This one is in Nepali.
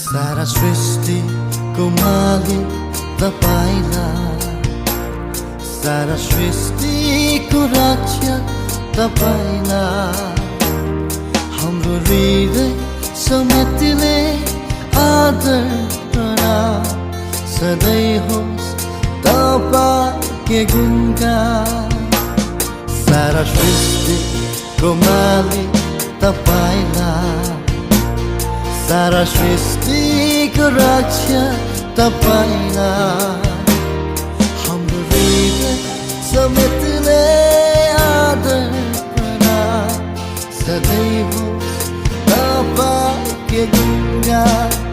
सारा सृष्टिको मालिक तपाईलाई, सारा सृष्टिको रक्षक तपाईलाई। हाम्रो हृदय समेतले आदर प्रणाम सधैँ होस् तपाईको गुणगान। सारा सृष्टिको मालिक तपाईलाई, सारा सृष्टिको रक्षक तपाईलाई। हाम्रो हृदय समेतले आदर प्रणाम सधैँ होस् तपाईको गुणगान।